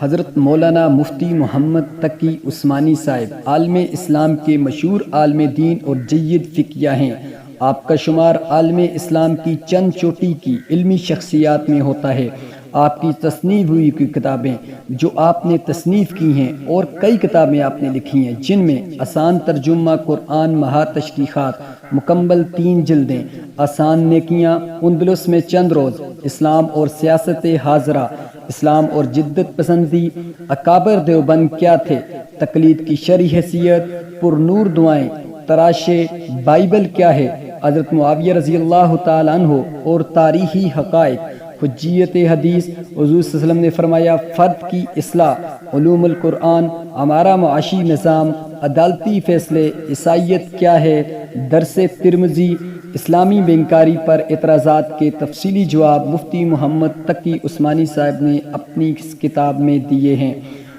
حضرت مولانا مفتی محمد تقی عثمانی صاحب عالم اسلام کے مشہور عالم دین اور جید فقیہ ہیں۔ آپ کا شمار عالم اسلام کی چند چوٹی کی علمی شخصیات میں ہوتا ہے۔ آپ کی تصنیف ہوئی کی کتابیں جو آپ نے تصنیف کی ہیں اور کئی کتابیں آپ نے لکھی ہیں، جن میں آسان ترجمہ قرآن مہا تشریحات مکمل 3 جلدیں، آسان نیکیاں، اندلس میں چند روز، اسلام اور سیاست حاضرہ، اسلام اور جدت پسندی، اکابر دیوبند کیا تھے، تقلید کی شرعی حیثیت، پر نور دعائیں، تراشے، بائبل کیا ہے، حضرت معاویہ رضی اللہ تعالیٰ عنہ اور تاریخی حقائق، حجیت حدیث، حضور صلی اللہ علیہ وسلم نے فرمایا فرد کی اصلاح، علوم القرآن، ہمارا معاشی نظام، عدالتی فیصلے، عیسائیت کیا ہے، درس ترمذی، اسلامی بینکاری پر اعتراضات کے تفصیلی جواب مفتی محمد تقی عثمانی صاحب نے اپنی اس کتاب میں دیے ہیں۔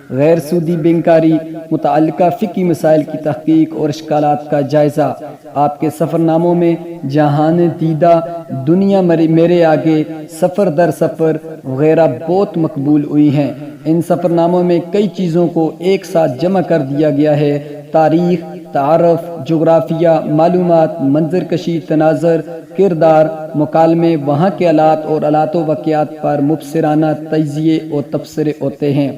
غیر سودی بینکاری، متعلقہ فقہی مسائل کی تحقیق اور اشکالات کا جائزہ۔ آپ کے سفر ناموں میں جہان دیدہ، دنیا میرے آگے، سفر در سفر وغیرہ بہت مقبول ہوئی ہیں۔ ان سفر ناموں میں کئی چیزوں کو ایک ساتھ جمع کر دیا گیا ہے: تاریخ، تعارف، جغرافیہ، معلومات، منظر کشی، تناظر، کردار، مکالمے، وہاں کے آلات اور آلات و واقعات پر مبصرانہ تجزیے اور تبصرے ہوتے ہیں۔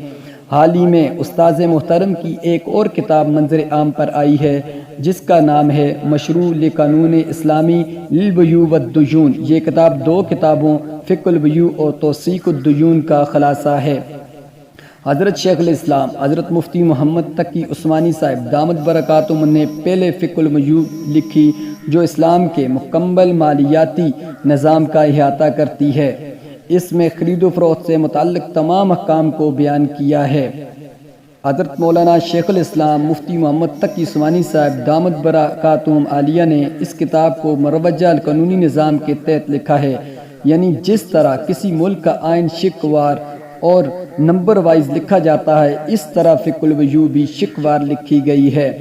حال ہی میں استاذ محترم کی ایک اور کتاب منظر عام پر آئی ہے جس کا نام ہے مشروع لقانون اسلامی للبیوع والدیون۔ یہ کتاب 2 کتابوں فقہ البیوع اور توثیق الدیون کا خلاصہ ہے۔ حضرت شیخ الاسلام حضرت مفتی محمد تقی عثمانی صاحب دامت برکاتہم نے پہلے فقہ البیوع لکھی جو اسلام کے مکمل مالیاتی نظام کا احاطہ کرتی ہے۔ اس میں خرید و فروخت سے متعلق تمام احکام کو بیان کیا ہے۔ حضرت مولانا شیخ الاسلام مفتی محمد تقی عثمانی صاحب دامت برکاتہم عالیہ نے اس کتاب کو مروجہ قانونی نظام کے تحت لکھا ہے، یعنی جس طرح کسی ملک کا آئین شق وار اور نمبر وائز لکھا جاتا ہے، اس طرح فقہ البیوع بھی شق وار لکھی گئی ہے۔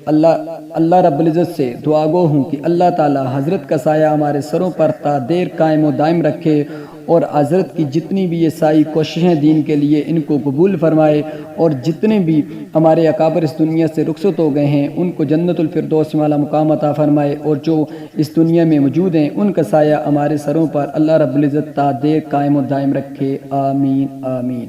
اللہ رب العزت سے دعا گو ہوں کہ اللہ تعالی حضرت کا سایہ ہمارے سروں پر تا دیر قائم و دائم رکھے اور حضرت کی جتنی بھی یہ ساری کوششیں دین کے لیے ان کو قبول فرمائے، اور جتنے بھی ہمارے اکابر اس دنیا سے رخصت ہو گئے ہیں ان کو جنت الفردوس والا مقام عطا فرمائے، اور جو اس دنیا میں موجود ہیں ان کا سایہ ہمارے سروں پر اللہ رب العزت تا دیر قائم و دائم رکھے۔ آمین آمین۔